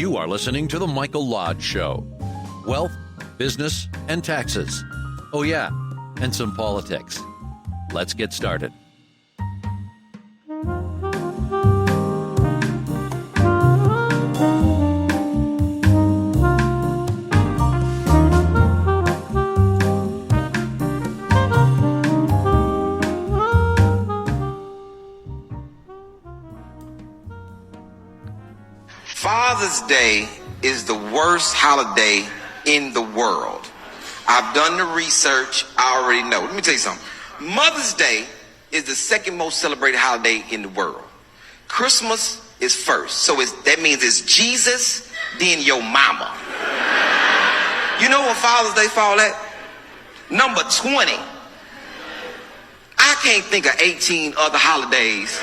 You are listening to The Michael Lodge Show. Wealth, business, and taxes. Oh, yeah, and some politics. Let's get started. Father's Day is the worst holiday in the world. I've done the research. I already know. Let me tell you something. Mother's Day is the second most celebrated holiday in the world. Christmas is first. So that means it's Jesus, then your mama. You know what Father's Day fall at? Number 20. I can't think of 18 other holidays.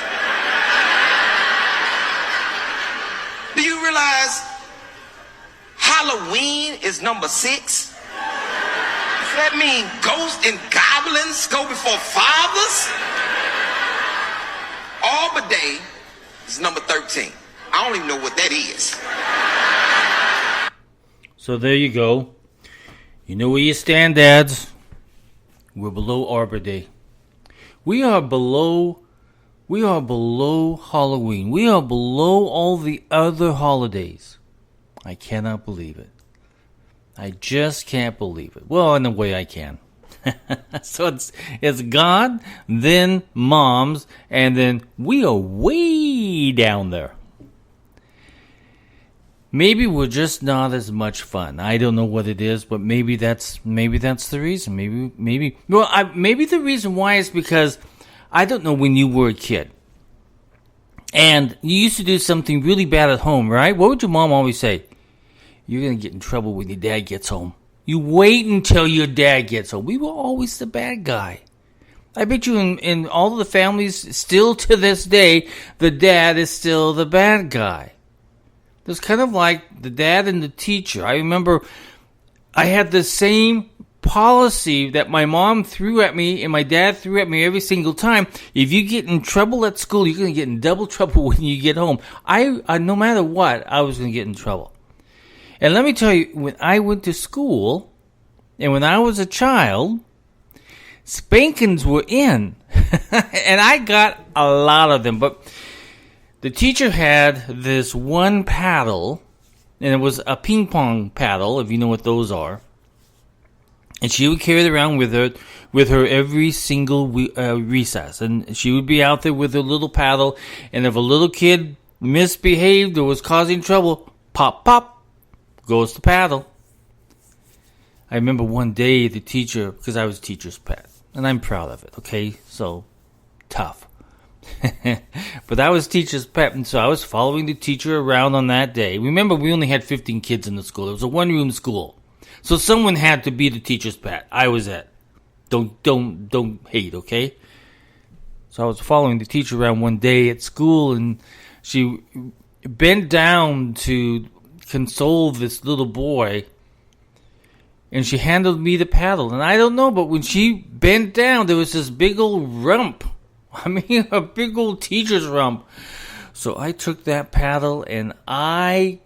Do you realize Halloween is number 6? Does that mean ghosts and goblins go before fathers? Arbor Day is number 13. I don't even know what that is. So there you go. You know where you stand, dads. We're below Arbor Day. We are below Halloween. We are below all the other holidays. I cannot believe it. I just can't believe it. Well, in a way I can. So it's God, then moms, and then we are way down there. Maybe we're just not as much fun. I don't know what it is, but maybe that's the reason. Maybe the reason why is because I don't know when you were a kid and you used to do something really bad at home, right? What would your mom always say? You're going to get in trouble when your dad gets home. You wait until your dad gets home. We were always the bad guy. I bet you in all of the families, still to this day, the dad is still the bad guy. It's kind of like the dad and the teacher. I remember I had the same policy that my mom threw at me and my dad threw at me every single time. If you get in trouble at school, you're going to get in double trouble when you get home. I no matter what, I was going to get in trouble. And let me tell you, when I went to school and when I was a child, spankings were in. And I got a lot of them. But the teacher had this one paddle, and it was a ping pong paddle, if you know what those are. And she would carry it around with her every single recess. And she would be out there with her little paddle. And if a little kid misbehaved or was causing trouble, pop, pop, goes the paddle. I remember one day the teacher, because I was teacher's pet. And I'm proud of it, okay? So, tough. But I was teacher's pet. And so I was following the teacher around on that day. Remember, we only had 15 kids in the school. It was a one-room school. So someone had to be the teacher's pet. I was it. Don't hate, okay? So I was following the teacher around one day at school, and she bent down to console this little boy, and she handed me the paddle. And I don't know, but when she bent down, there was this big old rump. I mean, a big old teacher's rump. So I took that paddle, and I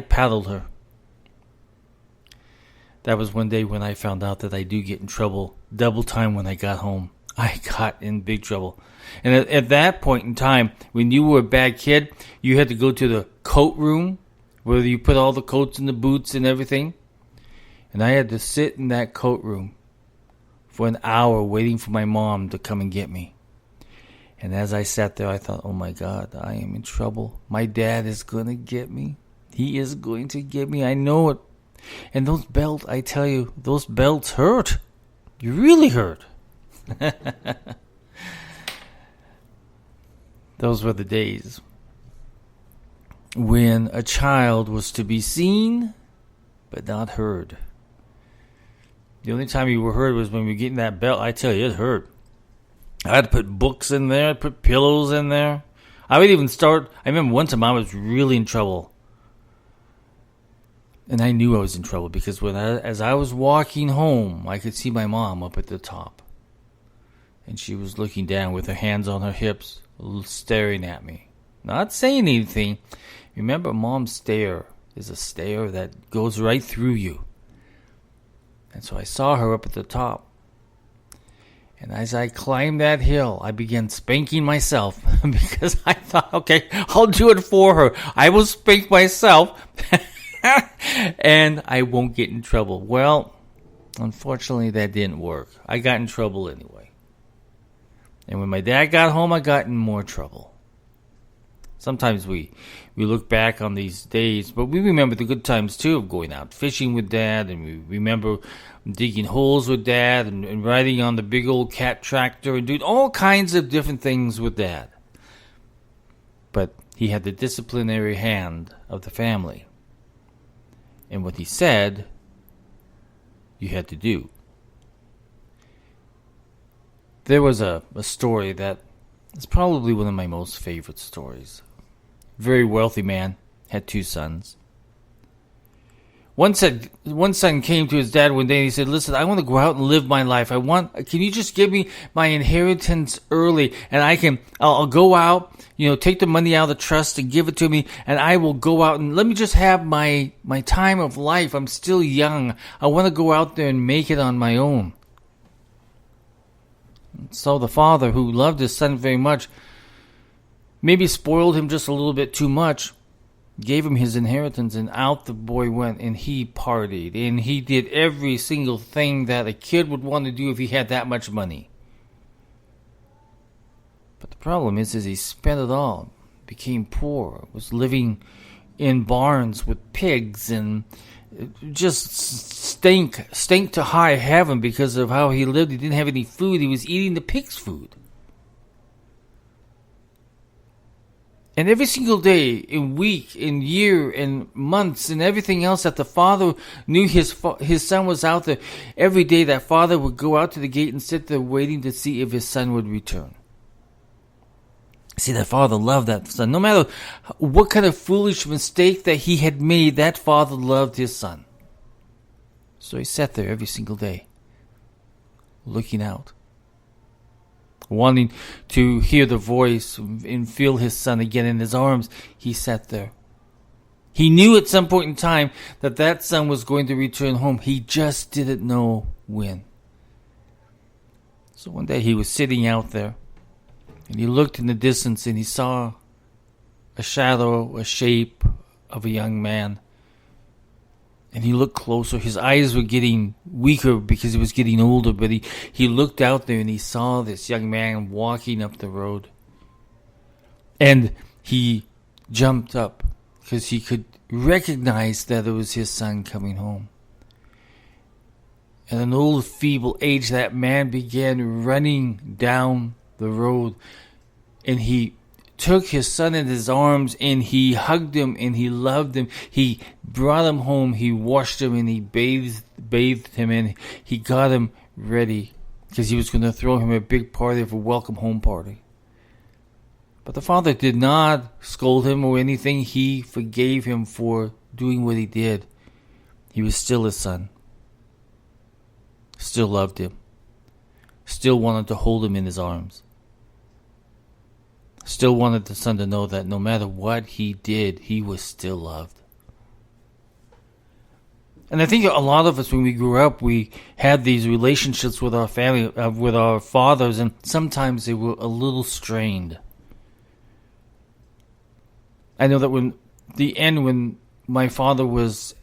paddled her. That was one day when I found out that I do get in trouble double time when I got home. I got in big trouble. And at that point in time, when you were a bad kid, you had to go to the coat room where you put all the coats and the boots and everything. And I had to sit in that coat room for an hour waiting for my mom to come and get me. And as I sat there, I thought, oh my God, I am in trouble. My dad is going to get me. He is going to get me. I know it. And those belts, I tell you, those belts hurt. You really hurt. Those were the days when a child was to be seen but not heard. The only time you were heard was when we were getting that belt. I tell you, it hurt. I had to put books in there, put pillows in there. I would even start, I remember one time I was really in trouble. And I knew I was in trouble because as I was walking home, I could see my mom up at the top. And she was looking down with her hands on her hips, staring at me. not saying anything. Remember, mom's stare is a stare that goes right through you. And so I saw her up at the top. And as I climbed that hill, I began spanking myself because I thought, okay, I'll do it for her. I will spank myself and I won't get in trouble. Well, unfortunately, that didn't work. I got in trouble anyway. And when my dad got home, I got in more trouble. Sometimes we look back on these days, but we remember the good times too of going out fishing with Dad, and we remember digging holes with Dad, and riding on the big old cat tractor, and doing all kinds of different things with Dad. But he had the disciplinary hand of the family. And what he said, you had to do. There was a story that is probably one of my most favorite stories. Very wealthy man, had 2 sons. One son came to his dad one day and he said, "Listen, I want to go out and live my life. Can you just give me my inheritance early, and I'll go out, take the money out of the trust and give it to me, and I will go out and let me just have my time of life. I'm still young. I want to go out there and make it on my own." So the father, who loved his son very much, maybe spoiled him just a little bit too much, gave him his inheritance, and out the boy went, and he partied, and he did every single thing that a kid would want to do if he had that much money. But the problem is he spent it all, became poor, was living in barns with pigs, and just stank to high heaven because of how he lived. He didn't have any food. He was eating the pigs' food. And every single day, in week, in year, in months, and everything else that the father knew his son was out there, every day that father would go out to the gate and sit there waiting to see if his son would return. See, that father loved that son. No matter what kind of foolish mistake that he had made, that father loved his son. So he sat there every single day, looking out, wanting to hear the voice and feel his son again in his arms. He sat there. He knew at some point in time that son was going to return home. He just didn't know when. So one day he was sitting out there, and he looked in the distance, and he saw a shadow, a shape of a young man. And he looked closer. His eyes were getting weaker because he was getting older, but he looked out there and he saw this young man walking up the road. And he jumped up because he could recognize that it was his son coming home. At an old, feeble age, that man began running down the road, and he took his son in his arms, and he hugged him, and he loved him. He brought him home, he washed him, and he bathed him, and he got him ready because he was going to throw him a big party, of a welcome home party. But the father did not scold him or anything. He forgave him for doing what he did. He was still his son, still loved him, still wanted to hold him in his arms. Still wanted the son to know that no matter what he did, he was still loved. And I think a lot of us, when we grew up, we had these relationships with our family, with our fathers, and sometimes they were a little strained. I know that when my father was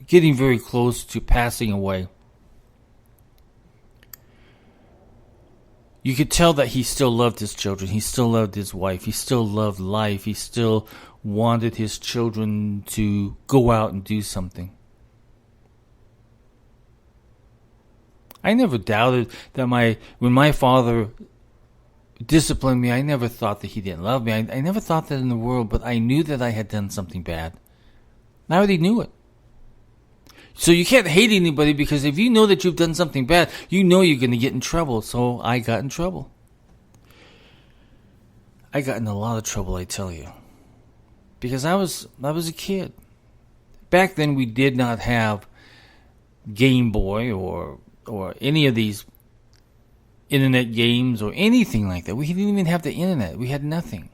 getting very close to passing away, you could tell that he still loved his children. He still loved his wife. He still loved life. He still wanted his children to go out and do something. I never doubted that when my father disciplined me, I never thought that he didn't love me. I never thought that in the world, but I knew that I had done something bad. I already knew it. So you can't hate anybody, because if you know that you've done something bad, you know you're going to get in trouble. So I got in trouble. I got in a lot of trouble, I tell you. Because I was a kid. Back then we did not have Game Boy or any of these internet games or anything like that. We didn't even have the internet. We had nothing.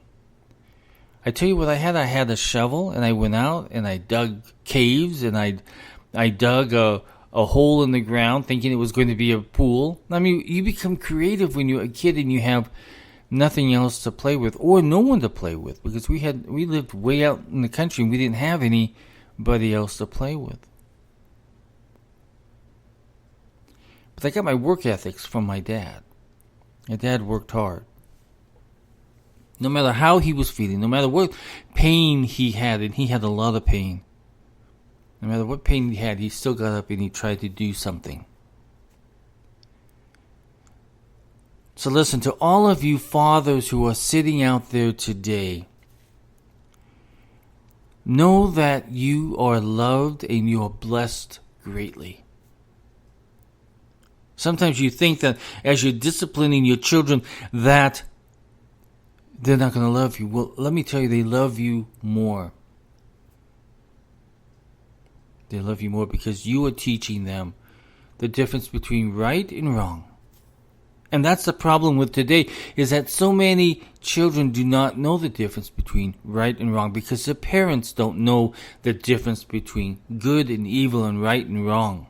I tell you what I had. I had a shovel, and I went out and I dug caves, and I dug a hole in the ground thinking it was going to be a pool. I mean, you become creative when you're a kid and you have nothing else to play with or no one to play with, because we lived way out in the country and we didn't have anybody else to play with. But I got my work ethics from my dad. My dad worked hard. No matter how he was feeling, no matter what pain he had, and he had a lot of pain, no matter what pain he had, he still got up and he tried to do something. So listen, to all of you fathers who are sitting out there today, know that you are loved and you are blessed greatly. Sometimes you think that as you're disciplining your children that they're not going to love you. Well, let me tell you, they love you more. They love you more because you are teaching them the difference between right and wrong. And that's the problem with today, is that so many children do not know the difference between right and wrong because their parents don't know the difference between good and evil and right and wrong.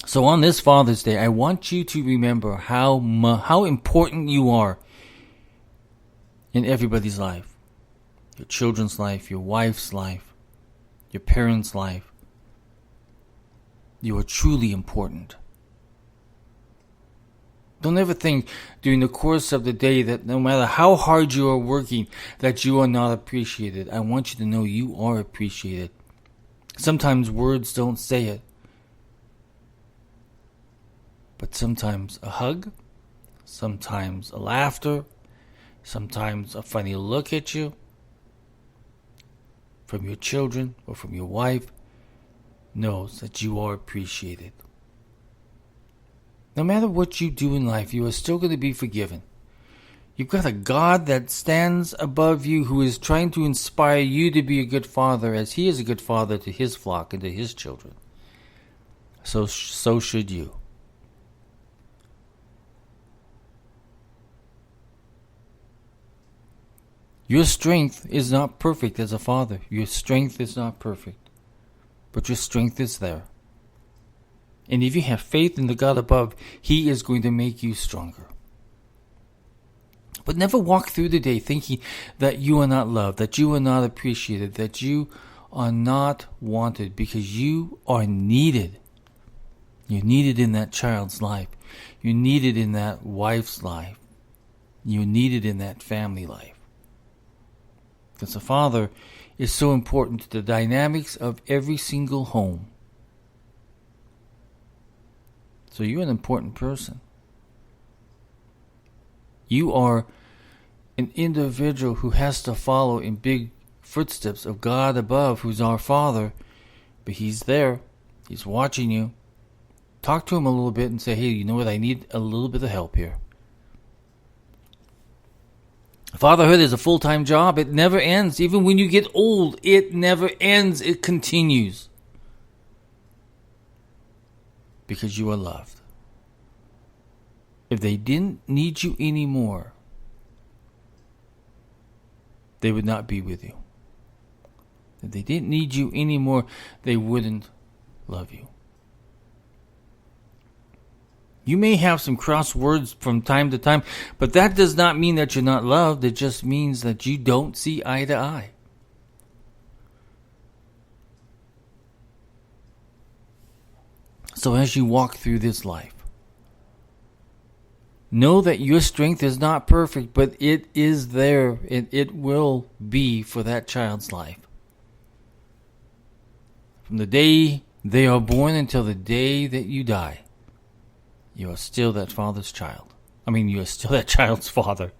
So on this Father's Day, I want you to remember how important you are in everybody's life. Your children's life, your wife's life, your parents' life. You are truly important. Don't ever think during the course of the day that no matter how hard you are working, that you are not appreciated. I want you to know you are appreciated. Sometimes words don't say it. But sometimes a hug, sometimes a laughter, sometimes a funny look at you from your children or from your wife knows that you are appreciated. No matter what you do in life, you are still going to be forgiven. You've got a God that stands above you, who is trying to inspire you to be a good father, as he is a good father to his flock and to his children. So should you. Your strength is not perfect as a father. Your strength is not perfect. But your strength is there. And if you have faith in the God above, he is going to make you stronger. But never walk through the day thinking that you are not loved, that you are not appreciated, that you are not wanted, because you are needed. You're needed in that child's life. You're needed in that wife's life. You're needed in that family life. Because a father is so important to the dynamics of every single home. So you're an important person. You are an individual who has to follow in big footsteps of God above, who's our Father. But he's there. He's watching you. Talk to him a little bit and say, hey, you know what? I need a little bit of help here. Fatherhood is a full-time job. It never ends. Even when you get old, it never ends. It continues. Because you are loved. If they didn't need you anymore, they would not be with you. If they didn't need you anymore, they wouldn't love you. You may have some cross words from time to time, but that does not mean that you're not loved. It just means that you don't see eye to eye. So as you walk through this life, know that your strength is not perfect, but it is there, and it will be for that child's life. From the day they are born until the day that you die, you are still that father's child. You are still that child's father.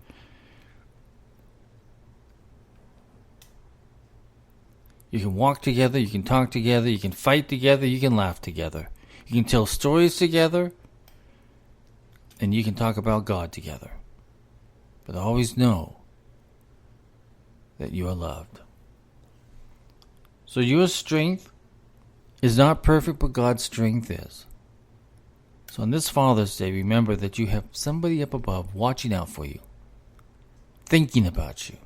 You can walk together, you can talk together, you can fight together, you can laugh together. You can tell stories together, and you can talk about God together. But always know that you are loved. So your strength is not perfect, but God's strength is. So on this Father's Day, remember that you have somebody up above watching out for you. thinking about you,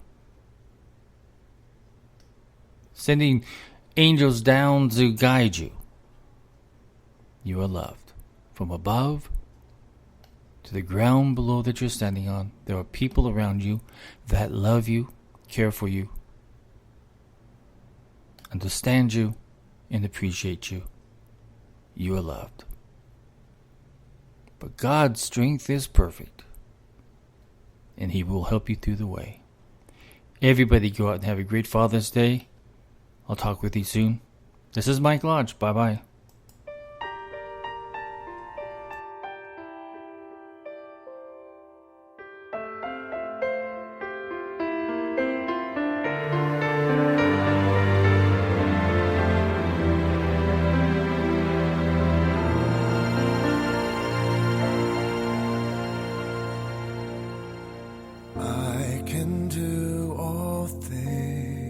sending angels down to guide you. You are loved. From above to the ground below that you're standing on, there are people around you that love you, care for you, understand you, and appreciate you. You are loved. But God's strength is perfect, and He will help you through the way. Everybody go out and have a great Father's Day. I'll talk with you soon. This is Mike Lodge. Bye-bye. I can do all things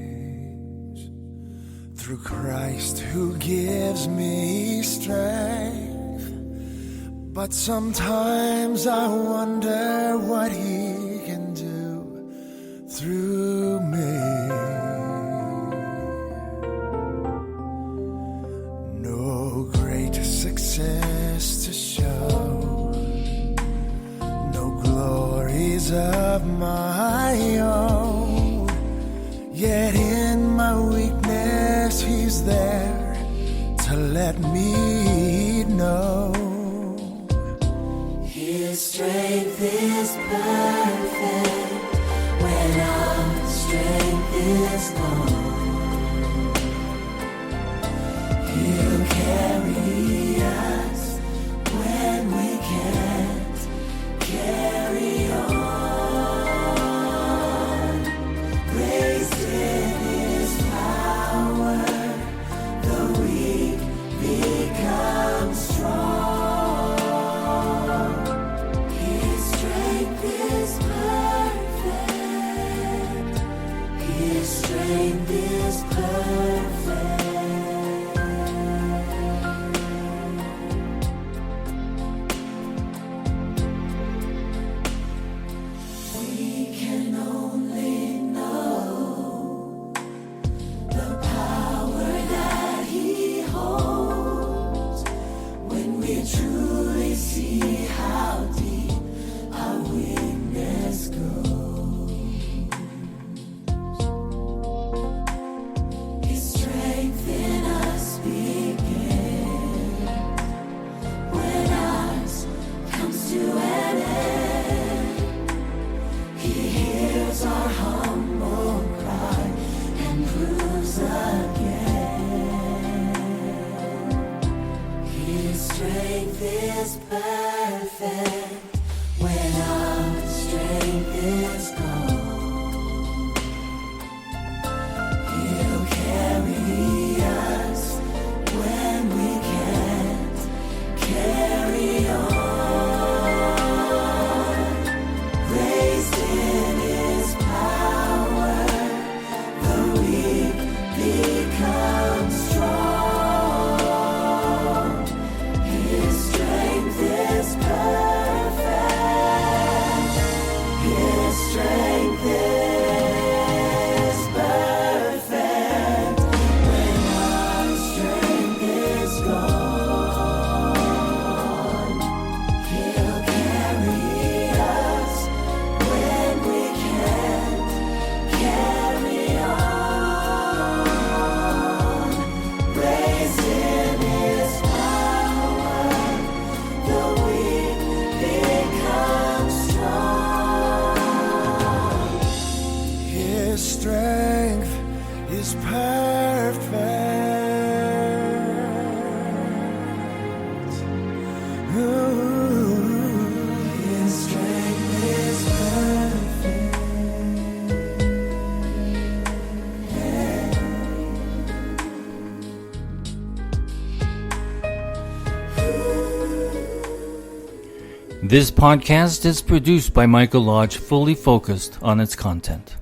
through Christ who gives me strength. But sometimes I wonder what He can do through me. No great success to show, no glories of my own, yet in my weakness He's there to let me know His strength is perfect when our strength is gone. He'll carry us when we can't carry on. Raised in His power, the weak become strong. His strength is perfect. His strength is perfect. We can only know the power that He holds when we truly see how deep our weakness goes. His strength in us begins when ours comes to an end. He hears our humble cry and proves again. His strength is perfect when our strength is gone. He'll carry us when we can't carry on. Raised in His power, the weak become strong. His strength is perfect. His strength is perfect when our strength is gone. He'll carry us when we can't carry on. Raised in His power, the weak become strong. His strength is perfect. Ooh, His strength is perfect. This podcast is produced by Michael Lodge, fully focused on its content.